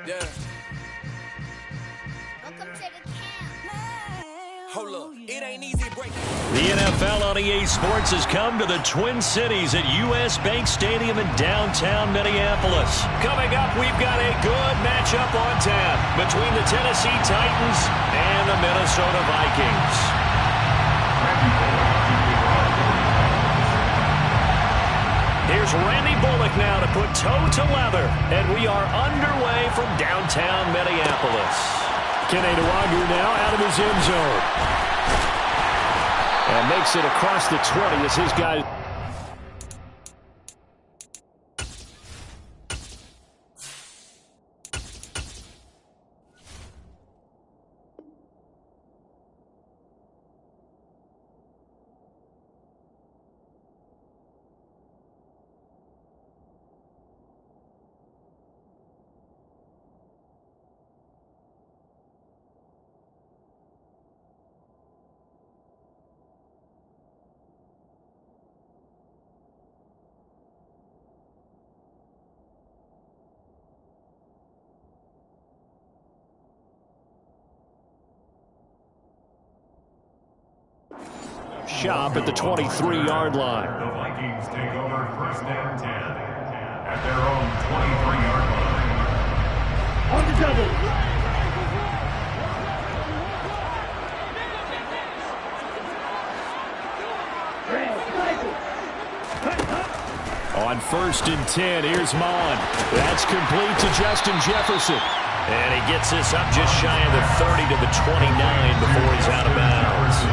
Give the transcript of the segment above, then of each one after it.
Yeah. Welcome to the camp. Hold up. It ain't easy breaking. The NFL on EA Sports has come to the Twin Cities at US Bank Stadium in downtown Minneapolis. Coming up, we've got a good matchup on tap between the Tennessee Titans and the Minnesota Vikings. Here's Randy Bullock now to put toe to leather, and we are underway from downtown Minneapolis. Kenny Nwagu now out of his end zone. And makes it across the 20 as his guy. Shop at the 23-yard line. The Vikings take over first down 10 at their own 23-yard line. On the double. On first and 10, here's Mon. That's complete to Justin Jefferson. And he gets this up just shy of the 30 to the 29 before he's out of bounds.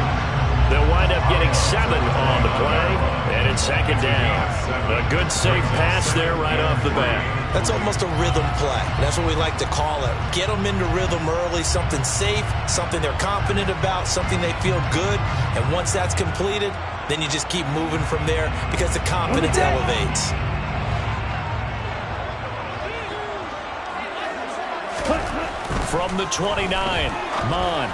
They'll wind up getting 7 on the play, and it's second down. A good safe pass there right off the bat. That's almost a rhythm play. That's what we like to call it. Get them into rhythm early, something safe, something they're confident about, something they feel good. And once that's completed, then you just keep moving from there because the confidence elevates. From the 29, Mon.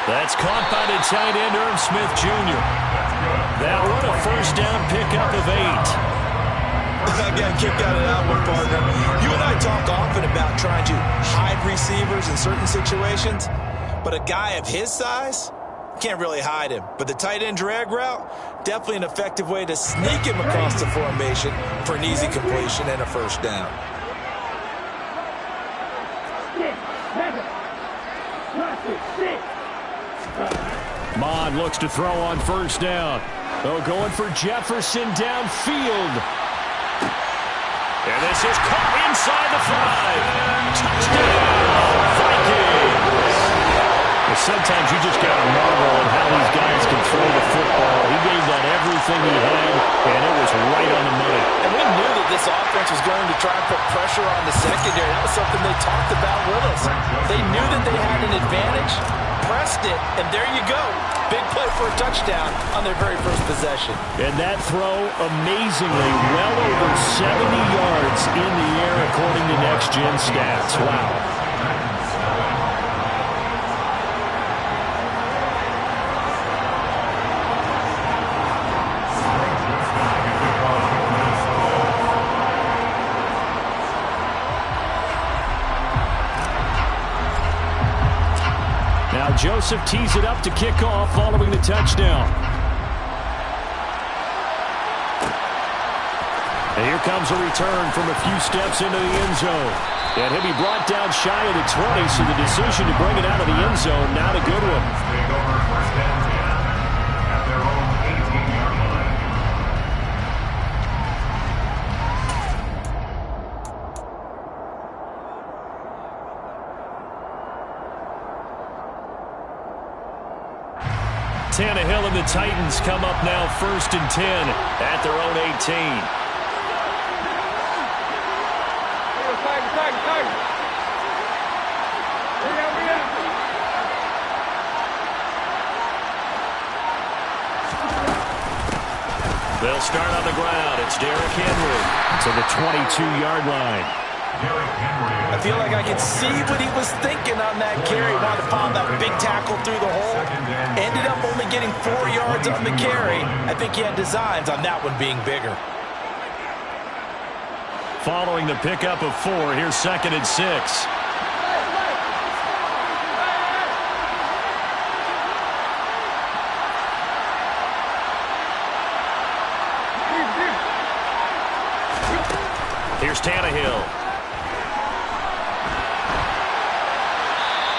That's caught by the tight end, Irv Smith Jr. That one a first down pickup of 8. I got a kick out of that one, partner. You and I talk often about trying to hide receivers in certain situations, but a guy of his size can't really hide him. But the tight end drag route, definitely an effective way to sneak him across the formation for an easy completion and a first down. Mon looks to throw on first down. Oh, going for Jefferson downfield. And this is caught inside the 5. Touchdown, Vikings. Well, sometimes you just got to marvel at how these guys can throw the football. He gave that everything he had, and it was right on the money. And we knew that this offense was going to try and put pressure on the secondary. That was something they talked about with us. They knew that they had an advantage, pressed it, and there you go. Big play for a touchdown on their very first possession. And that throw, amazingly, well over 70 yards in the air, according to Next Gen Stats. Wow. Joseph tees it up to kick off following the touchdown. And here comes a return from a few steps into the end zone. And he'll be brought down shy of the 20, so the decision to bring it out of the end zone, not a good one. Take over first down 10 at their own 18-yard line. Tannehill and the Titans come up now first and 10 at their own 18. They'll start on the ground. It's Derrick Henry to the 22-yard line. I feel like I could see what he was thinking on that carry. Wanted to find that big tackle through the hole. Ended up only getting 4 yards on the carry. I think he had designs on that one being bigger. following the pickup of 4. Here's 2nd and 6. Here's Tannehill.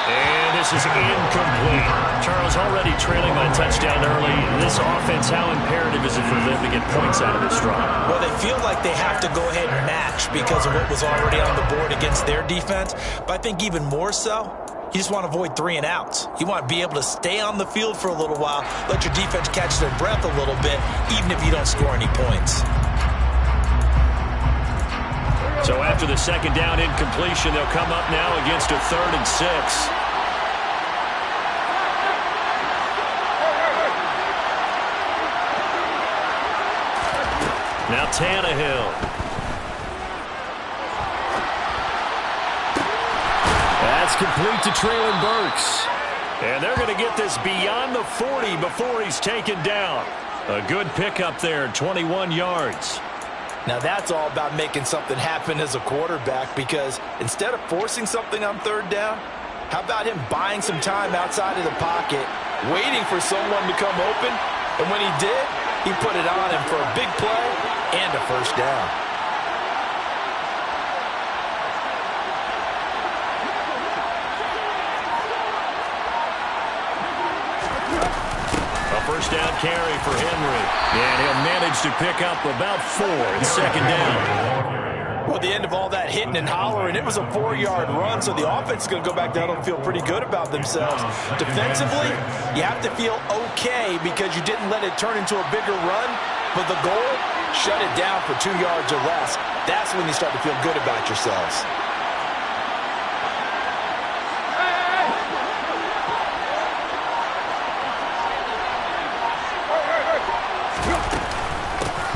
And this is incomplete. Charles, already trailing by a touchdown early. This offense, how imperative is it for them to get points out of this drive? Well, they feel like they have to go ahead and match because of what was already on the board against their defense. But I think even more so, you just want to avoid 3 and outs. You want to be able to stay on the field for a little while, let your defense catch their breath a little bit, even if you don't score any points. So after the 2nd down incompletion, they'll come up now against a 3rd and 6. Now Tannehill. That's complete to Traylon Burks. And they're going to get this beyond the 40 before he's taken down. A good pickup there, 21 yards. Now that's all about making something happen as a quarterback, because instead of forcing something on 3rd down, how about him buying some time outside of the pocket, waiting for someone to come open, and when he did, he put it on him for a big play and a 1st down. A 1st down carry for Henry. And he'll manage to pick up about 4 in 2nd down. Well, at the end of all that hitting and hollering, it was a 4-yard run, so the offense is going to go back down and feel pretty good about themselves. Defensively, you have to feel okay because you didn't let it turn into a bigger run, but the goal, shut it down for 2 yards or less. That's when you start to feel good about yourselves.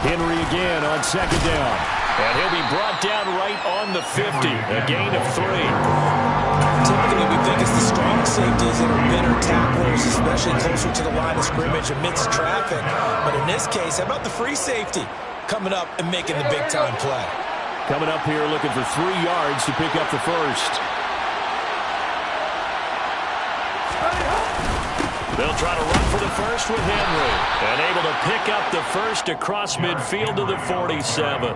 Henry again on 2nd down. And he'll be brought down right on the 50. A gain of 3. Typically, we think it's the strong safeties that are better tacklers, especially closer to the line of scrimmage amidst traffic. But in this case, how about the free safety coming up and making the big-time play? Coming up here looking for 3 yards to pick up the 1st. They'll try to run for the 1st with Henry. And able to pick up the 1st across midfield to the 47.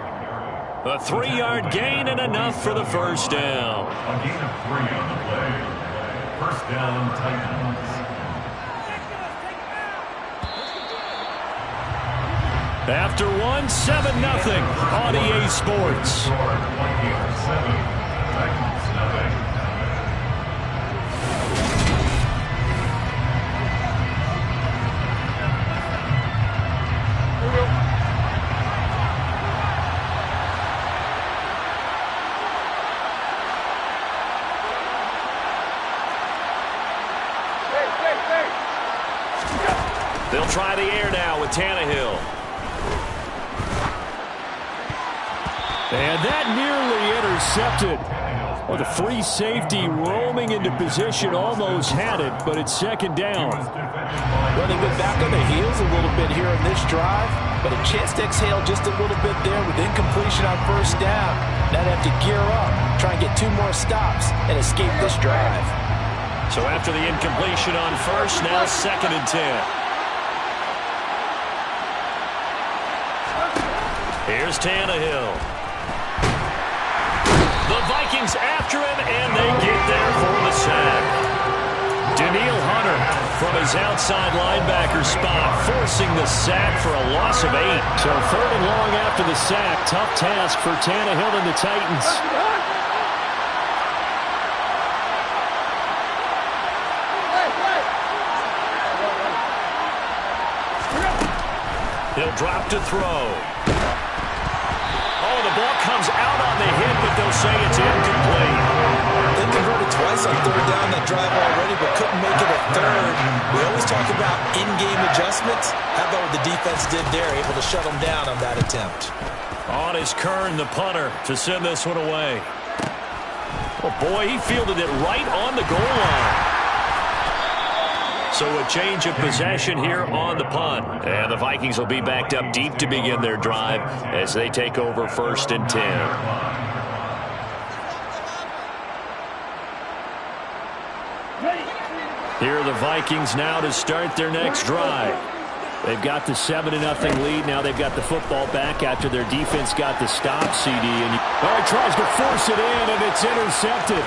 A 3-yard gain and enough for the 1st down. A gain of 3 on the play. 1st down, Titans. After 1, 7-0 on EA Sports. Score 27. Titans nothing. They'll try the air now with Tannehill. And that nearly intercepted. Well, the free safety roaming into position almost had it, but it's 2nd down. Well, they've been back on their heels a little bit here in this drive, but a chance to exhale just a little bit there with incompletion on 1st down. Now they have to gear up, try and get 2 more stops, and escape this drive. So after the incompletion on 1st, now 2nd and 10. Here's Tannehill. The Vikings after him, and they get there for the sack. Daniil Hunter from his outside linebacker spot, forcing the sack for a loss of 8. So 3rd and long after the sack. Tough task for Tannehill and the Titans. He'll drop to throw. Oh, the ball comes out on the hit, but they'll say it's incomplete. They converted twice on 3rd down that drive already, but couldn't make it a 3rd. We always talk about in-game adjustments. How about what the defense did there, able to shut them down on that attempt? On is Kern, the punter, to send this one away. Oh, boy, he fielded it right on the goal line. So So a change of possession here on the punt. And the Vikings will be backed up deep to begin their drive as they take over 1st and 10. Here are the Vikings now to start their next drive. They've got the 7-0 lead. Now they've got the football back after their defense got the stop, CD. And he tries to force it in, and it's intercepted.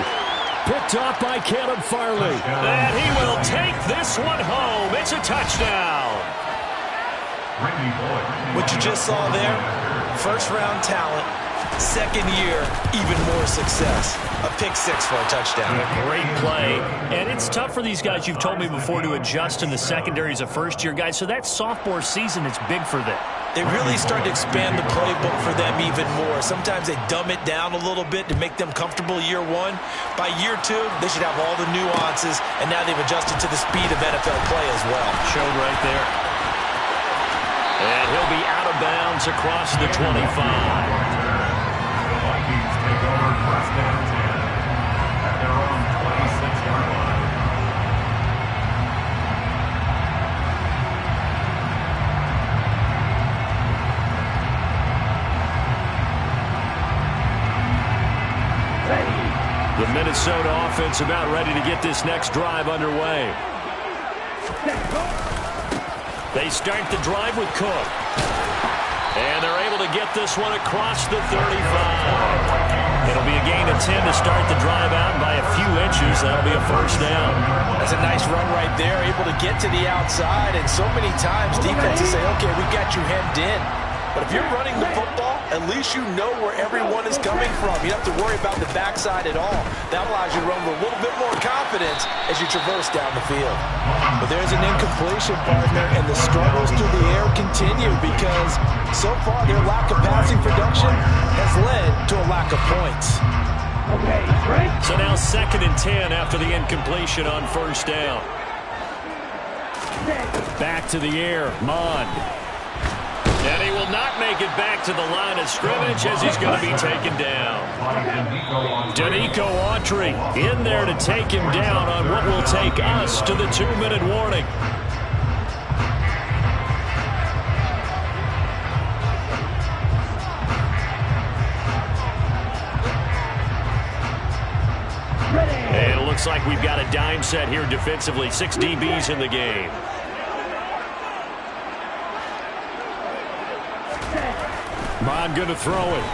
Picked off by Caleb Farley. And he will take this one home. It's a touchdown. What you just saw there, first-round talent, second year, even more success. A pick 6 for a touchdown. A great play. And it's tough for these guys, you've told me before, to adjust in the secondary as a first-year guy. So that sophomore season is big for them. They really start to expand the playbook for them even more. Sometimes they dumb it down a little bit to make them comfortable year 1. By year 2, they should have all the nuances, and now they've adjusted to the speed of NFL play as well. Showed right there. And he'll be out of bounds across the 25. Vikings take over 1st and 10 at their own 26-yard line. The Minnesota offense about ready to get this next drive underway. They start the drive with Cook. And they're able to get this one across the 35. It'll be a gain of 10 to start the drive out, and by a few inches, that'll be a 1st down. That's a nice run right there, able to get to the outside. And so many times defenses say, okay, we got you hemmed in. But if you're running the football, at least you know where everyone is coming from. You don't have to worry about the backside at all. That allows you to run with a little bit more confidence as you traverse down the field. But there's an incompletion, partner, and the struggles through the air continue because so far their lack of passing production has led to a lack of points. So now 2nd and 10 after the incompletion on 1st down. Back to the air, Mond. And he will not make it back to the line of scrimmage as he's going to be taken down. Danico Autry in there to take him down on what will take us to the 2-minute warning. And it looks like we've got a dime set here defensively. 6 DBs in the game. Mond going to throw it.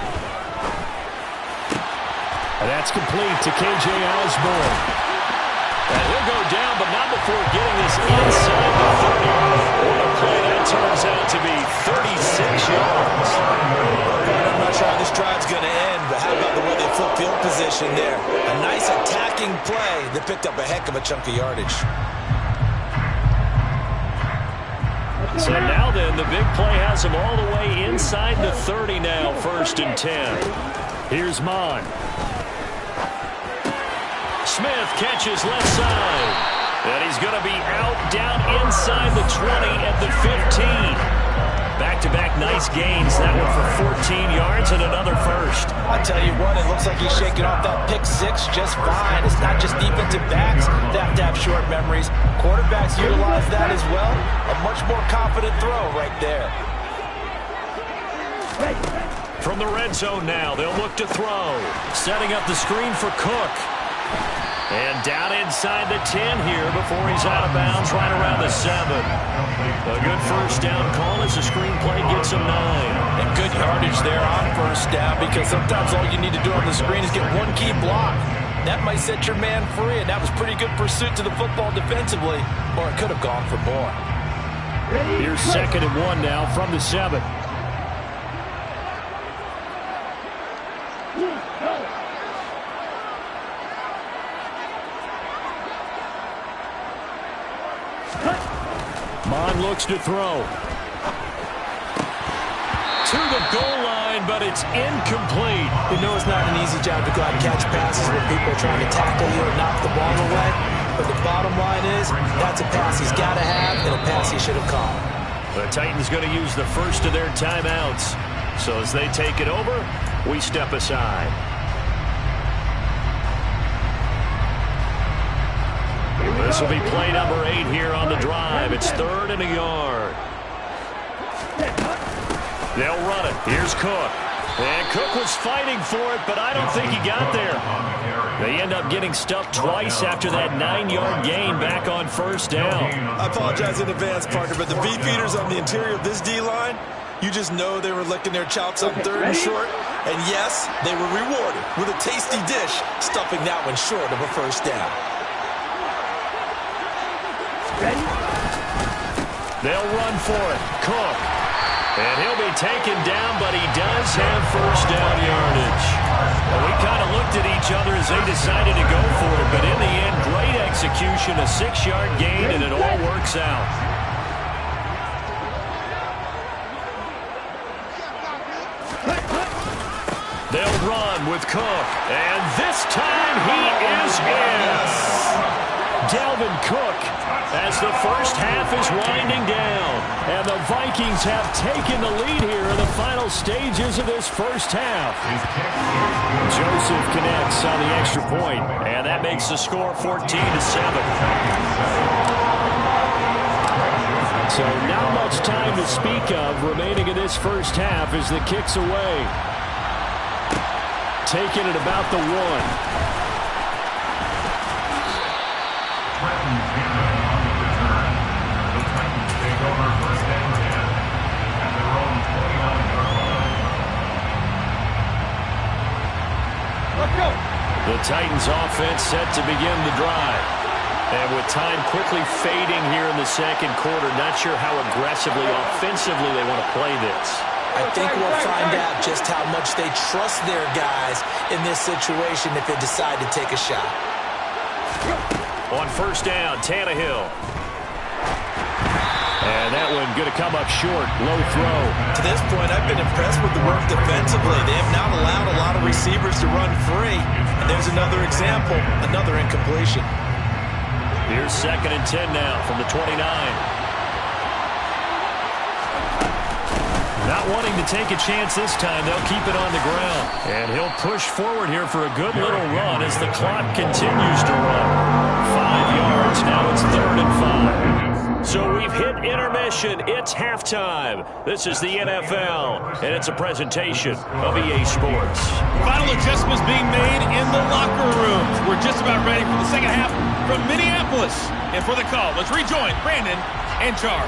And that's complete to K.J. Osborne. And he'll go down, but not before getting this inside the 30. What a play that turns out to be. 36 yards. I'm not sure how this drive's going to end, but how about the way they flip field position there? A nice attacking play that picked up a heck of a chunk of yardage. So now then, the big play has him all the way inside the 30 now, 1st and 10. Here's Mond. Smith catches left side. And he's going to be out down inside the 20 at the 15. Back-to-back nice gains. That one for 14 yards and another 1st. I tell you what, it looks like he's shaking off that pick 6 just fine. It's not just defensive backs that have to have short memories. Quarterbacks utilize that as well. A much more confident throw right there. From the red zone now, they'll look to throw. Setting up the screen for Cook. And down inside the 10 here before he's out of bounds right around the 7. A good 1st down call as the screen play gets him 9. And good yardage there on 1st down because sometimes all you need to do on the screen is get one key block. That might set your man free, and that was pretty good pursuit to the football defensively, or it could have gone for more. Here's 2nd and 1 now from the 7. Mond looks to throw. To the goal line, but it's incomplete. We know it's not an easy job to go out and catch passes when people are trying to tackle you or knock the ball away. But the bottom line is, that's a pass he's got to have and a pass he should have caught. The Titans going to use the 1st of their timeouts. So as they take it over, we step aside. This will be play number 8 here on the drive. It's 3rd and a yard. They'll run it. Here's Cook. And Cook was fighting for it, but I don't think he got there. They end up getting stuffed twice after that 9-yard gain back on 1st down. I apologize in advance, partner, but the beefeaters on the interior of this D-line, you just know they were licking their chops on 3rd and short. And yes, they were rewarded with a tasty dish, stuffing that one short of a 1st down. They'll run for it. Cook. And he'll be taken down, but he does have 1st down yardage. Well, we kind of looked at each other as they decided to go for it, but in the end, great execution, a 6-yard gain, and it all works out. They'll run with Cook, and this time he is in. Dalvin Cook, as the first half is winding down, and the Vikings have taken the lead here in the final stages of this first half. Joseph connects on the extra point, and that makes the score 14-7. So not much time to speak of remaining in this first half as the kick's away. Taking it about the 1. The Titans offense set to begin the drive. And with time quickly fading here in the second quarter, not sure how aggressively, offensively they want to play this. I think we'll find out just how much they trust their guys in this situation if they decide to take a shot. On 1st down, Tannehill. And that one going to come up short. Low throw. To this point, I've been impressed with the work defensively. They have not allowed a lot of receivers to run free. And there's another example, another incompletion. Here's 2nd and 10 now from the 29. Not wanting to take a chance this time, they'll keep it on the ground. And he'll push forward here for a good little run as the clock continues to run. 5 yards, now it's 3rd and 5. So we've hit intermission. It's halftime. This is the NFL, and it's a presentation of EA Sports. Final adjustments being made in the locker rooms. We're just about ready for the second half from Minneapolis. And for the call, let's rejoin Brandon and Charles.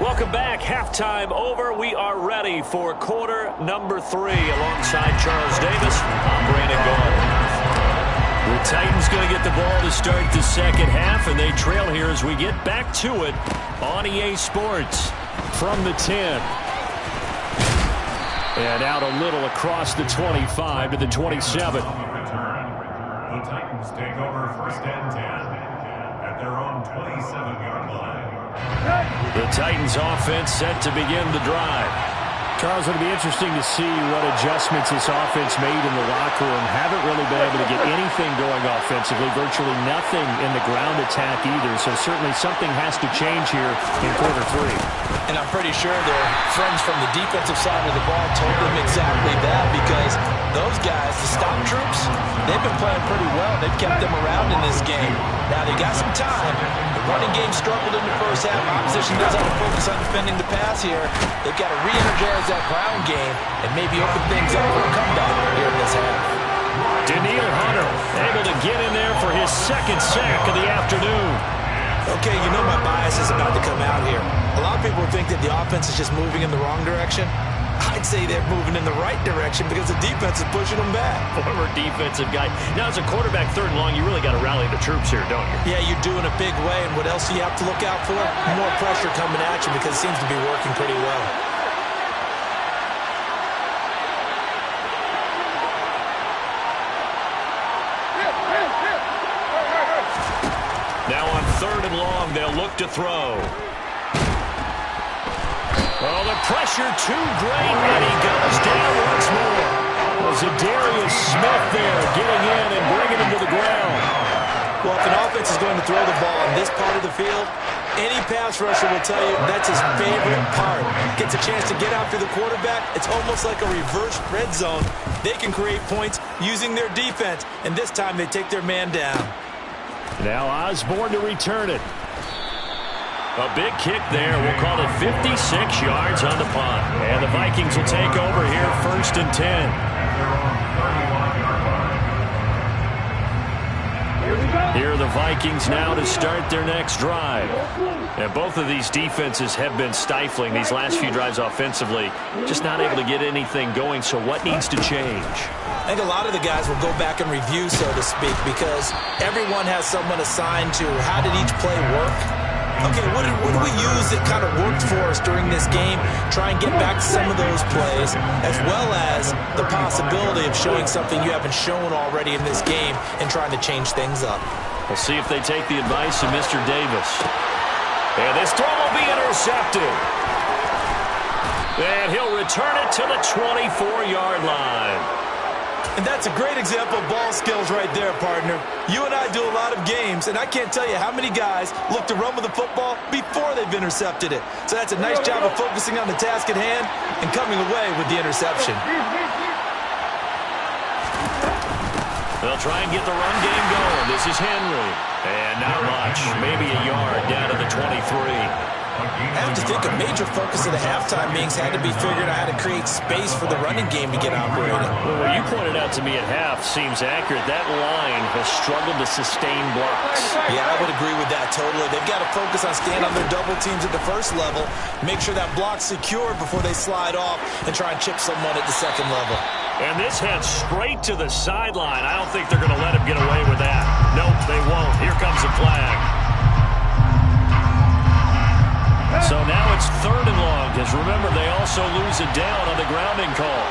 Welcome back. Halftime over. We are ready for quarter number 3 alongside Charles Davis. I'm Brandon Gaul. The Titans going to get the ball to start the second half, and they trail here as we get back to it on EA Sports from the 10. And out a little across the 25 to the 27. The Titans take over 1st and 10 at their own 27-yard line. The Titans offense set to begin the drive. Charles, it'll be interesting to see what adjustments this offense made in the locker room. Haven't really been able to get anything going offensively, virtually nothing in the ground attack either. So certainly something has to change here in quarter 3. And I'm pretty sure their friends from the defensive side of the ball told them exactly that, because those guys, the stop troops, they've been playing pretty well. They've kept them around in this game. Now they got some time. The running game struggled in the first half. Opposition does have to focus on defending the pass here. They've got to re-energize that ground game and maybe open things up for a comeback here in this half. Daniil Hunter able to get in there for his 2nd sack of the afternoon. Okay, you know my bias is about to come out here. A lot of people think that the offense is just moving in the wrong direction. I'd say they're moving in the right direction because the defense is pushing them back. Former defensive guy. Now, as a quarterback 3rd and long, you really got to rally the troops here, don't you? Yeah, you do in a big way. And what else do you have to look out for? More pressure coming at you because it seems to be working pretty well. Now on 3rd and long, they'll look to throw. Oh, the pressure too great, and he goes down once more. Was Zadarius Smith there getting in and bringing him to the ground. Well, if an offense is going to throw the ball on this part of the field, any pass rusher will tell you that's his favorite part. Gets a chance to get after the quarterback. It's almost like a reverse red zone. They can create points using their defense, and this time they take their man down. Now Osborne to return it. A big kick there. We'll call it 56 yards on the punt. And the Vikings will take over here, 1st and 10. Here are the Vikings now to start their next drive. And both of these defenses have been stifling these last few drives offensively. Just not able to get anything going, so what needs to change? I think a lot of the guys will go back and review, so to speak, because everyone has someone assigned to how did each play work. Okay, what did we use that kind of worked for us during this game? Try and get back to some of those plays, as well as the possibility of showing something you haven't shown already in this game and trying to change things up. We'll see if they take the advice of Mr. Davis. And this throw will be intercepted. And he'll return it to the 24-yard line. And that's a great example of ball skills right there, partner. You and I do a lot of games, and I can't tell you how many guys look to run with the football before they've intercepted it. So that's a nice job of focusing on the task at hand and coming away with the interception. They'll try and get the run game going. This is Henry. And not much. Maybe a yard down to the 23. I have to think a major focus of the halftime meetings had to be figuring out how to create space for the running game to get operating. Well, what you pointed out to me at half seems accurate. That line has struggled to sustain blocks. Yeah, I would agree with that totally. They've got to focus on staying on their double teams at the first level, make sure that block's secured before they slide off and try and chip someone at the second level. And this heads straight to the sideline. I don't think they're going to let him get away with that. Nope, they won't. Here comes the flag. So now it's 3rd and long, because remember, they also lose it down on the grounding call.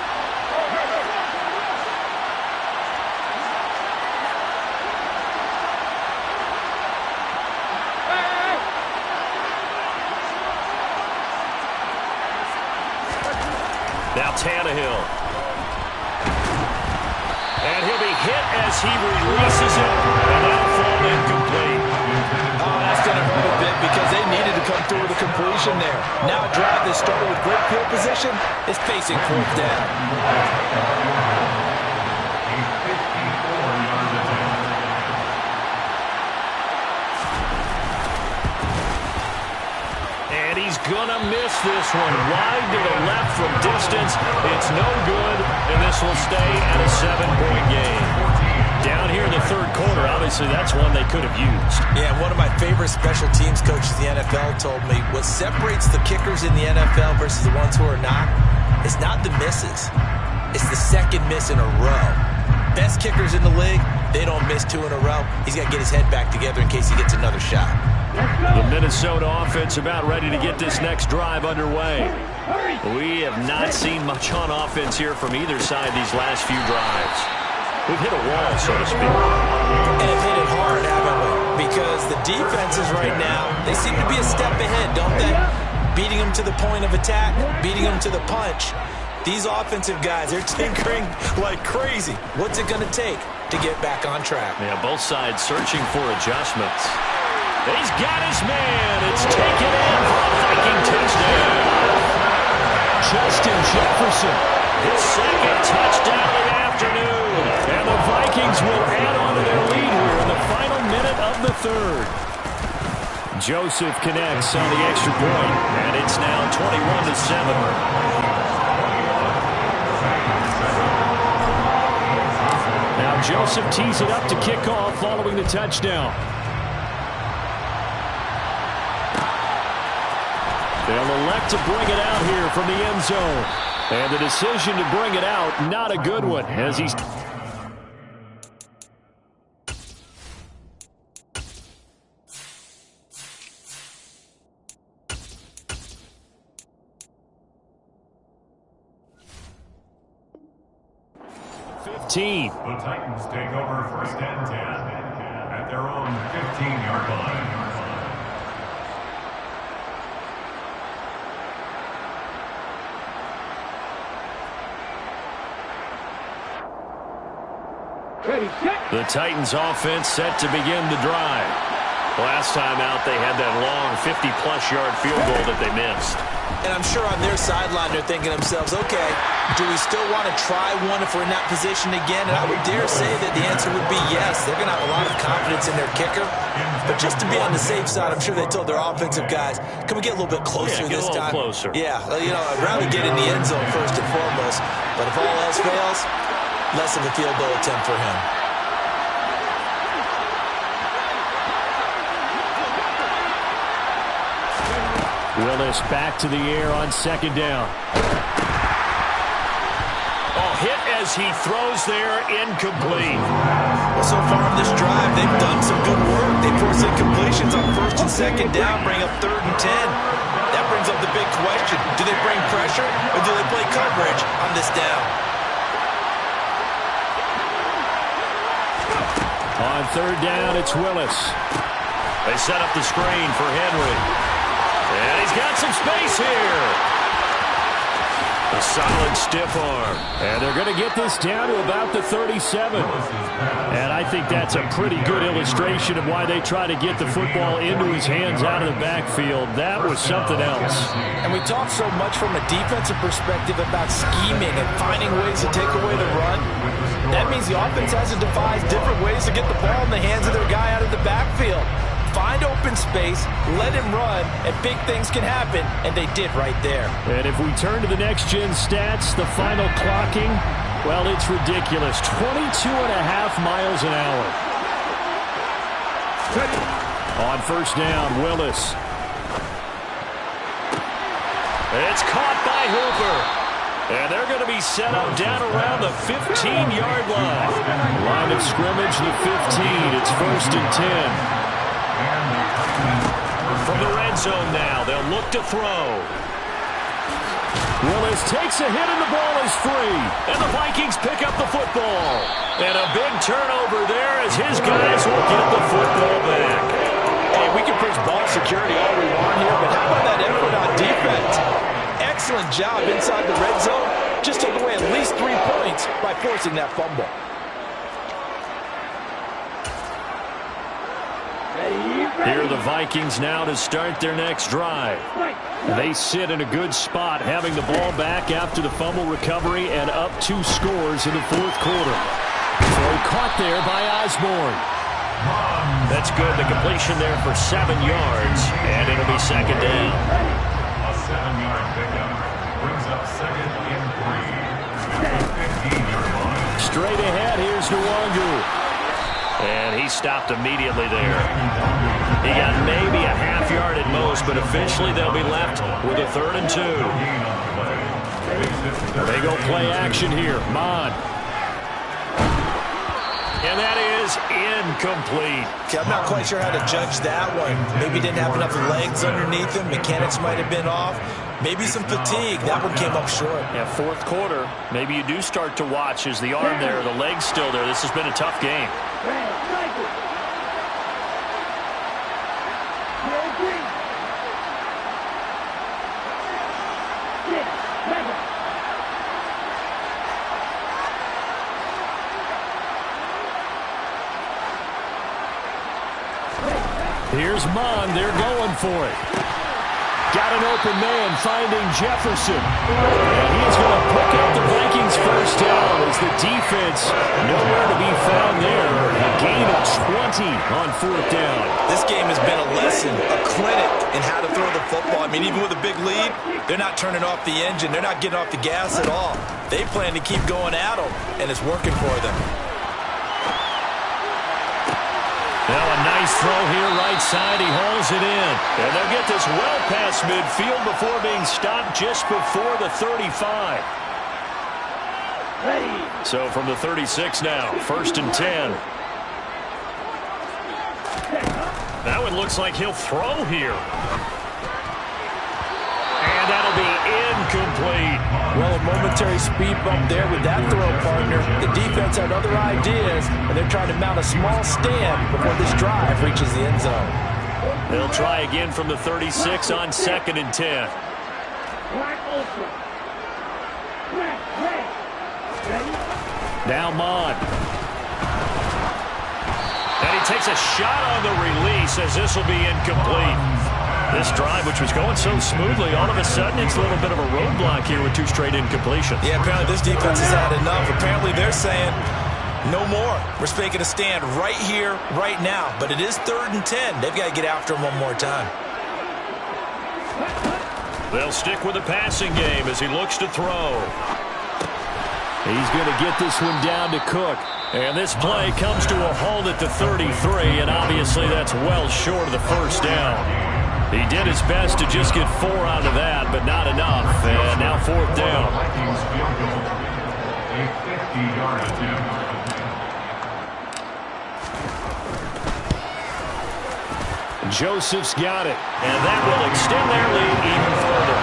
Now Tannehill. And he'll be hit as he releases it, and that'll fall incomplete. Oh, that's going to hurt a bit because they needed to come through with a completion there. Now a drive that started with great field position is facing 4th down. And he's going to miss this one. Wide to the left from distance. It's no good, and this will stay at a 7-point game. Down here in the 3rd quarter, obviously that's one they could have used. Yeah, one of my favorite special teams coaches in the NFL told me what separates the kickers in the NFL versus the ones who are not is not the misses. It's the second miss in a row. Best kickers in the league, they don't miss 2 in a row. He's got to get his head back together in case he gets another shot. The Minnesota offense about ready to get this next drive underway. We have not seen much on offense here from either side these last few drives. We've hit a wall, so to speak. And have hit it hard, haven't we? Because the defenses right now, they seem to be a step ahead, don't they? Beating them to the point of attack, beating them to the punch. These offensive guys, they're tinkering like crazy. What's it going to take to get back on track? Yeah, both sides searching for adjustments. He's got his man. It's taken in for a Viking touchdown. Justin Jefferson, his 2nd touchdown of the afternoon. And the Vikings will add on to their lead here in the final minute of the 3rd. Joseph connects on the extra point, and it's now 21-7. Now Joseph tees it up to kick off following the touchdown. They'll elect to bring it out here from the end zone. And the decision to bring it out, not a good one, as he's... The Titans take over 1st and 10 at their own 15-yard line. The Titans offense set to begin the drive. Last time out, they had that long 50-plus yard field goal that they missed. And I'm sure on their sideline they're thinking to themselves, okay, do we still want to try one if we're in that position again? And I would dare say that the answer would be yes. They're going to have a lot of confidence in their kicker. But just to be on the safe side, I'm sure they told their offensive guys, can we get a little bit closer this time? Closer. Yeah, you know, I'd rather get in the end zone first and foremost. But if all else fails, less of a field goal attempt for him. Willis back to the air on second down. Oh, hit as he throws there, incomplete. Well, so far on this drive, they've done some good work. They force incompletions on first and second down, bring up 3rd and 10. That brings up the big question. Do they bring pressure or do they play coverage on this down? On 3rd down, it's Willis. They set up the screen for Henry. And he's got some space here. A solid stiff arm. And they're going to get this down to about the 37. And I think that's a pretty good illustration of why they try to get the football into his hands out of the backfield. That was something else. And we talk so much from a defensive perspective about scheming and finding ways to take away the run. That means the offense has to devise different ways to get the ball in the hands of their guy out of the backfield. Find open space, let him run, and big things can happen, and they did right there. And if we turn to the next-gen stats, the final clocking, well, it's ridiculous. 22.5 miles an hour. On 1st down, Willis. It's caught by Hooper. And they're going to be set up down around the 15-yard line. Line of scrimmage, the 15. It's 1st and 10. From the red zone now, they'll look to throw. Willis takes a hit and the ball is free. And the Vikings pick up the football. And a big turnover there as his guys will get the football back. Hey, we can preach ball security all we want here, but how about that effort on defense? Excellent job inside the red zone. Just took away at least 3 points by forcing that fumble. Here are the Vikings now to start their next drive. They sit in a good spot, having the ball back after the fumble recovery and up 2 scores in the 4th quarter. Throw caught there by Osborne. That's good. The completion there for 7 yards, and it'll be 2nd down. A 7-yard pickup brings up 2nd and 3 at the 15-yard line. Straight ahead, here's Nwangu. And he stopped immediately there. He got maybe a half yard at most, but eventually they'll be left with a 3rd and 2. They go play action here. Mod. And that is incomplete. Okay, I'm not quite sure how to judge that one. Maybe didn't have enough legs underneath him. Mechanics might have been off. Maybe some fatigue. That one came up short. Yeah, 4th quarter. Maybe you do start to watch as the arm there, the leg's still there. This has been a tough game. Here's Mon. They're going for it. Got an open man finding Jefferson. And he's going to pick up the Vikings first down as the defense nowhere to be found there. A gain of 20 on 4th down. This game has been a lesson, a clinic in how to throw the football. I mean, even with a big lead, they're not turning off the engine. They're not getting off the gas at all. They plan to keep going at them, and it's working for them. Now a nice throw here right side. He hauls it in. And they'll get this well past midfield before being stopped just before the 35. So from the 36 now, 1st and 10. Now it looks like he'll throw here. And that'll be incomplete. Well, a momentary speed bump there with that throw, partner. The defense had other ideas, and they're trying to mount a small stand before this drive reaches the end zone. They'll try again from the 36 on 2nd and 10. Now Mon. takes a shot on the release as this will be incomplete. This drive, which was going so smoothly, all of a sudden it's a little bit of a roadblock here with 2 straight incompletions. Yeah, apparently this defense has had enough. Apparently they're saying, no more. We're making a stand right here, right now. But it is 3rd and 10. They've got to get after him one more time. They'll stick with the passing game as he looks to throw. He's going to get this one down to Cook. And this play comes to a halt at the 33, and obviously that's well short of the first down. He did his best to just get 4 out of that, but not enough. And now 4th down. Vikings field goal, a 50-yard attempt. Joseph's got it. And that will extend their lead even further.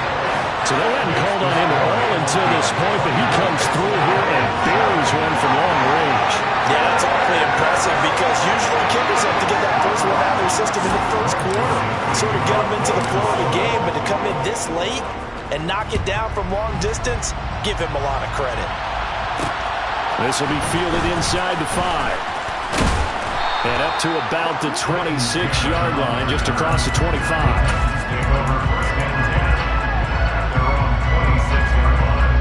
So they hadn't called on him at all until this point, but he comes through here and buries one from long range. Yeah, that's awfully impressive because usually kickers have to get that first one out of their system in the first quarter, sort of get them into the flow of the game, but to come in this late and knock it down from long distance, give him a lot of credit. This will be fielded inside the 5. And up to about the 26-yard line, just across the 25. Take over 1st and 10 at their own 26-yard line.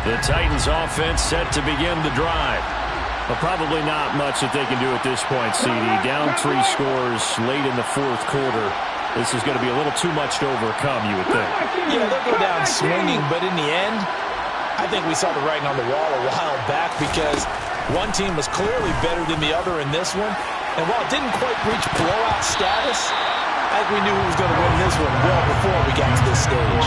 The Titans offense set to begin the drive. But probably not much that they can do at this point, CD. Down 3 scores late in the 4th quarter. This is going to be a little too much to overcome, you would think. Yeah, they'll go down swinging, but in the end, I think we saw the writing on the wall a while back because one team was clearly better than the other in this one. And while it didn't quite reach blowout status, I think we knew who was going to win this one well before we got to this stage.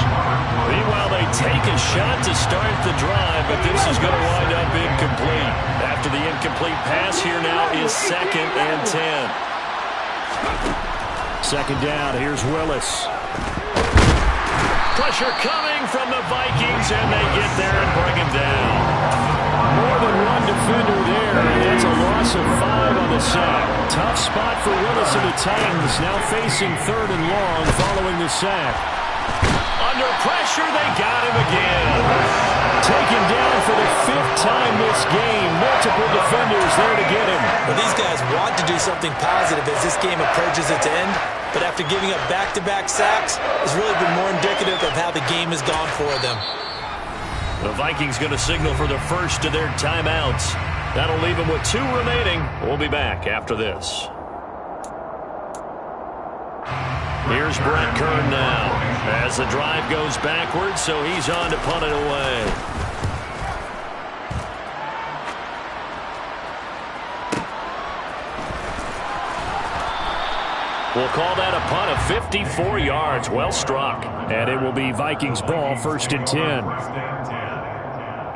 Meanwhile, they take a shot to start the drive, but this is going to wind up incomplete. After the incomplete pass, here now is 2nd and 10. 2nd down, here's Willis. Pressure coming from the Vikings, and they get there and bring him down. More than one defender there, and that's a loss of 5 on the sack. Tough spot for Willis and the Titans, now facing 3rd and long following the sack. Under pressure, they got him again. Taken down for the 5th time this game. Multiple defenders there to get him. Well, these guys want to do something positive as this game approaches its end, but after giving up back-to-back sacks, it's really been more indicative of how the game has gone for them. The Vikings going to signal for the first of their timeouts. That'll leave them with 2 remaining. We'll be back after this. Here's Brett Kern now as the drive goes backwards, so he's on to punt it away. We'll call that a punt of 54 yards. Well struck. And it will be Vikings ball, 1st and 10. 1st and 10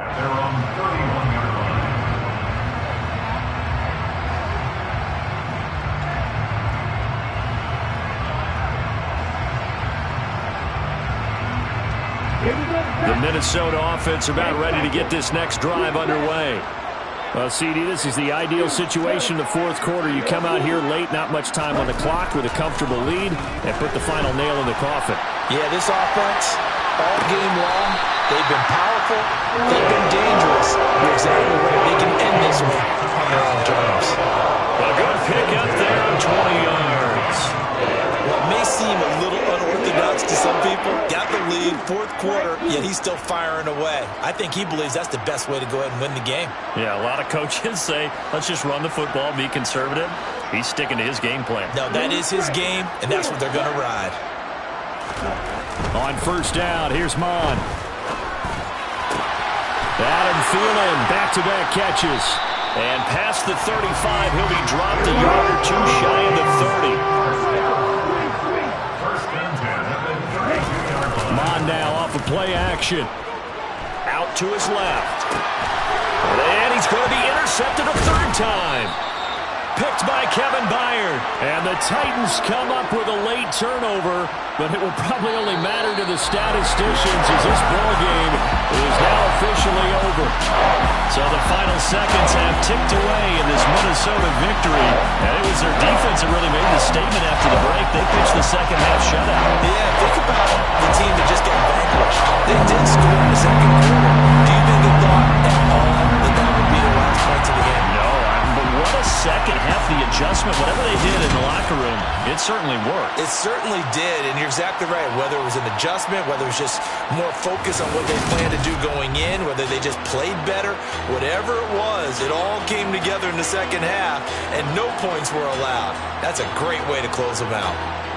at their own 31-yard line. The Minnesota offense about ready to get this next drive underway. Well, CD, this is the ideal situation in the 4th quarter. You come out here late, not much time on the clock with a comfortable lead, and put the final nail in the coffin. Yeah, this offense, all game long, they've been powerful, they've been dangerous. You're exactly right. They can end this one on their own terms. A good pick up there on 20 yards. What may seem a little unorthodox to some people, got the lead, 4th quarter, yet he's still firing away. I think he believes that's the best way to go ahead and win the game. Yeah, a lot of coaches say, let's just run the football, be conservative. He's sticking to his game plan. No, that is his game, and that's what they're going to ride. On 1st down, here's Mon. Adam Thielen, back-to-back catches. And past the 35, he'll be dropped a yard or 2 shy of the 30. 1st and 10 at the 32-yard line. Mon now off of play action. Out to his left. And he's going to be intercepted a 3rd time. Picked by Kevin Byard. And the Titans come up with a late turnover, but it will probably only matter to the statisticians as this ball game is now officially over. So the final seconds have ticked away in this Minnesota victory. And it was their defense that really made the statement after the break. They pitched the second half shutout. Yeah, think about the team that just got vanquished. They did score in the 2nd quarter. Do you think they thought at all that that would be the last points of the game? No, but what It certainly worked. It certainly did, and you're exactly right. Whether it was an adjustment, whether it was just more focus on what they planned to do going in, whether they just played better, whatever it was, it all came together in the second half, and no points were allowed. That's a great way to close them out.